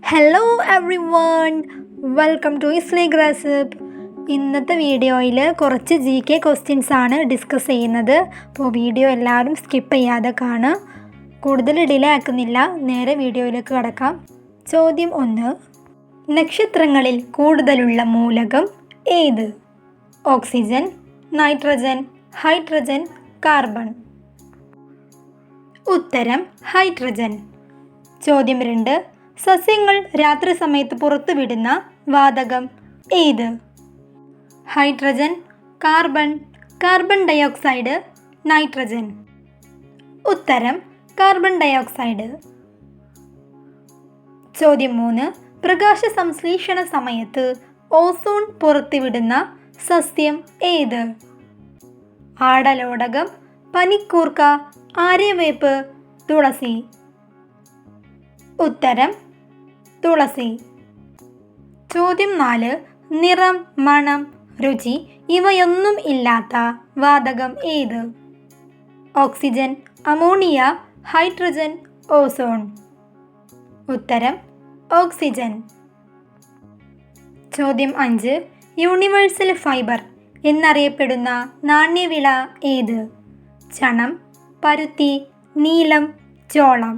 Hello everyone, welcome to easily grasp. ഇന്നത്തെ വീഡിയോയിൽ കുറച്ച് GK ക്വസ്റ്റ്യൻസ് ആണ് ഡിസ്കസ് ചെയ്യുന്നത്. അപ്പോൾ വീഡിയോ എല്ലാവരും സ്കിപ്പ് ചെയ്യാതെ കാണുക. കൂടുതൽ ഡിലേ ആക്കുന്നില്ല, നേരെ വീഡിയോയിലേക്ക് കടക്കാം. ചോദ്യം 1. നക്ഷത്രങ്ങളിൽ കൂടുതലുള്ള മൂലകം ഏത്? Oxygen, nitrogen, hydrogen, carbon. ഉത്തരം ഹൈഡ്രജൻ. ചോദ്യം 2. സസ്യങ്ങൾ രാത്രി സമയത്ത് പുറത്തുവിടുന്ന വാതകം ഏത്? Hydrogen, carbon, carbon dioxide, nitrogen. ഉത്തരം കാർബൺ ഡയോക്സൈഡ്. ചോദ്യം 3. പ്രകാശ സംശ്ലേഷണ സമയത്ത് ഓസോൺ പുറത്തുവിടുന്ന സസ്യം ഏത്? ആടലോടകം, പനിക്കൂർക്ക, ആര്യവേപ്പ്, തുളസി. ഉത്തരം തുളസി. ചോദ്യം 4. നിറം, മണം, രുചി ഇവയൊന്നും ഇല്ലാത്ത വാതകം ഏത്? Oxygen, ammonia, hydrogen, ozone. ഉത്തരം ഓക്സിജൻ. ചോദ്യം 5. യൂണിവേഴ്സൽ ഫൈബർ എന്നറിയപ്പെടുന്ന നാണ്യവിള ഏത്? ചണം, പരുത്തി, നീലം, ചോളം.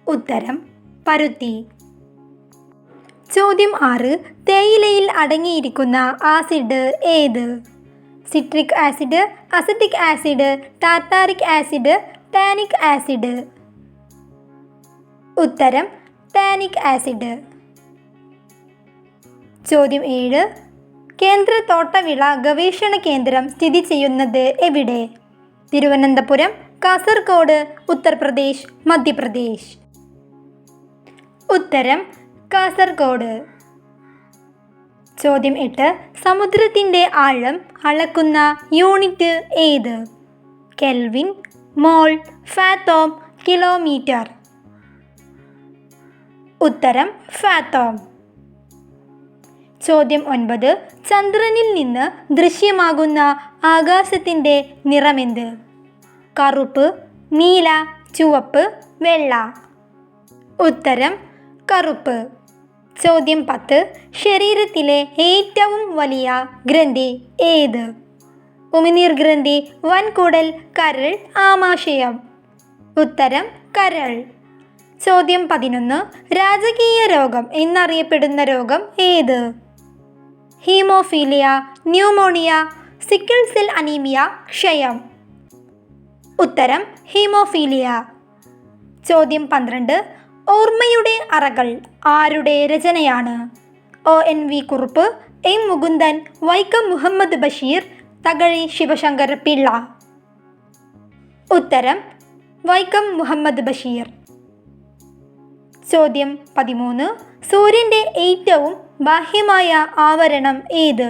ഉത്തരം പരുത്തി. ചോദ്യം 6. തേയിലയിൽ അടങ്ങിയിരിക്കുന്ന ആസിഡ് ഏത്? Citric acid, acetic acid, tartaric acid, tannic acid. ഉത്തരം ടാനിക് ആസിഡ്. ചോദ്യം 7. കേന്ദ്ര തോട്ടവിള ഗവേഷണ കേന്ദ്രം സ്ഥിതി ചെയ്യുന്നത് എവിടെ? തിരുവനന്തപുരം, കാസർഗോഡ്, ഉത്തർപ്രദേശ്, മധ്യപ്രദേശ്. ഉത്തരം കാസർഗോഡ്. ചോദ്യം 8. സമുദ്രത്തിൻ്റെ ആഴം അളക്കുന്ന യൂണിറ്റ് ഏത്? കെൽവിൻ, മോൾ, ഫാത്തോം, കിലോമീറ്റർ. ഉത്തരം ഫാത്തോം. ചോദ്യം 9. ചന്ദ്രനിൽ നിന്ന് ദൃശ്യമാകുന്ന ആകാശത്തിൻ്റെ നിറമെന്ത്? കറുപ്പ്, നീല, ചുവപ്പ്, വെള്ള. ഉത്തരം കറുപ്പ്. ചോദ്യം 10. ശരീരത്തിലെ ഏറ്റവും വലിയ ഗ്രന്ഥി ഏത്? ഉമിനീർ ഗ്രന്ഥി, വൻകുടൽ, കരൾ, ആമാശയം. ഉത്തരം കരൾ. ചോദ്യം 11. രാജകീയ രോഗം എന്നറിയപ്പെടുന്ന രോഗം ഏത്? Haemophilia, pneumonia, sickle cell anaemia, ക്ഷയം. ഉത്തരം ഹീമോഫീലിയ. ചോദ്യം 12. ഓർമ്മയുടെ അറകൾ ആരുടെ രചനയാണ്? ONV Kurup, M Mukundan, Vaikom Muhammad Basheer, Thakazhi Sivasankara Pillai. ഉത്തരം വൈക്കം മുഹമ്മദ് ബഷീർ. ചോദ്യം 13. സൂര്യൻ്റെ ഏറ്റവും ബാഹ്യമായ ആവരണം ഏത്?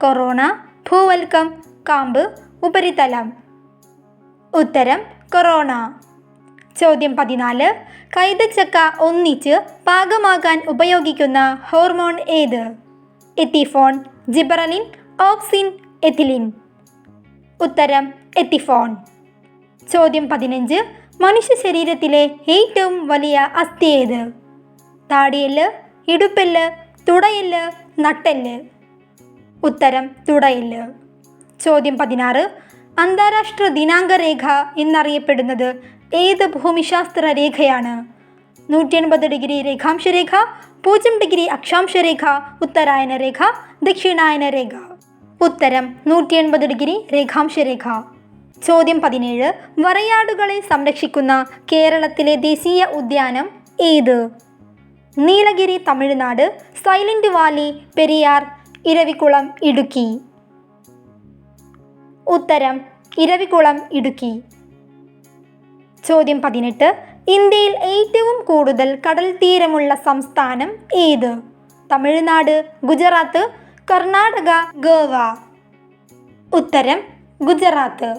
കൊറോണ, ഭൂവൽക്കം, കാമ്പ്, ഉപരിതലം. ഉത്തരം കൊറോണ. ചോദ്യം 14. കൈതച്ചക്ക ഒന്നിച്ച് പാകമാകാൻ ഉപയോഗിക്കുന്ന ഹോർമോൺ ഏത്? Ethephon, ജിബറലിൻ, auxin, ethylene. ഉത്തരം എത്തിഫോൺ. ചോദ്യം 15. മനുഷ്യ ശരീരത്തിലെ ഏറ്റവും വലിയ അസ്ഥി ഏത്? താടിയെല്ല്, ഇടുപ്പെല്ല്, തുടയെല്ല്, നട്ടെല്ല്. ഉത്തരം തുടയെല്ല്. ചോദ്യം 16. അന്താരാഷ്ട്ര ദിനാങ്ക രേഖ എന്നറിയപ്പെടുന്നത് ഏത് ഭൂമിശാസ്ത്ര രേഖയാണ്? 180° രേഖാംശരേഖ, 0° അക്ഷാംശരേഖ, ഉത്തരായന രേഖ, ദക്ഷിണായന രേഖ. ഉത്തരം 180° രേഖാംശരേഖ. ചോദ്യം 17. വരയാടുകളെ സംരക്ഷിക്കുന്ന കേരളത്തിലെ ദേശീയ ഉദ്യാനം ഏത്? Nilgiri, Tamil Nadu, silent Valley, Periyar, Eravikulam, Idukki. ഉത്തരം ഇരവികുളം, ഇടുക്കി. ചോദ്യം 18. ഇന്ത്യയിൽ ഏറ്റവും കൂടുതൽ കടൽ തീരമുള്ള സംസ്ഥാനം ഏത്? തമിഴ്നാട്, ഗുജറാത്ത്, കർണാടക, ഗോവ. ഉത്തരം ഗുജറാത്ത്.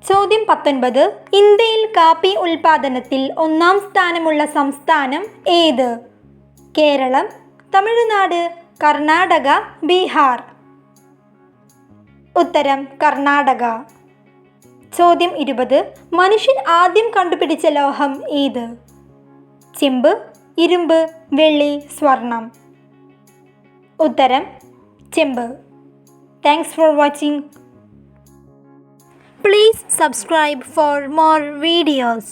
ചോദ്യം 19. ഇന്ത്യയിൽ കാപ്പി ഉൽപാദനത്തിൽ ഒന്നാം സ്ഥാനമുള്ള സംസ്ഥാനം ഏത്? കേരളം, തമിഴ്നാട്, കർണാടക, ബീഹാർ. ഉത്തരം കർണാടക. ചോദ്യം 20. മനുഷ്യൻ ആദ്യം കണ്ടുപിടിച്ച ലോഹം ഏത്? ചെമ്പ്, ഇരുമ്പ്, വെള്ളി, സ്വർണം. ഉത്തരം ചെമ്പ്. Thanks for watching. Please subscribe for more videos.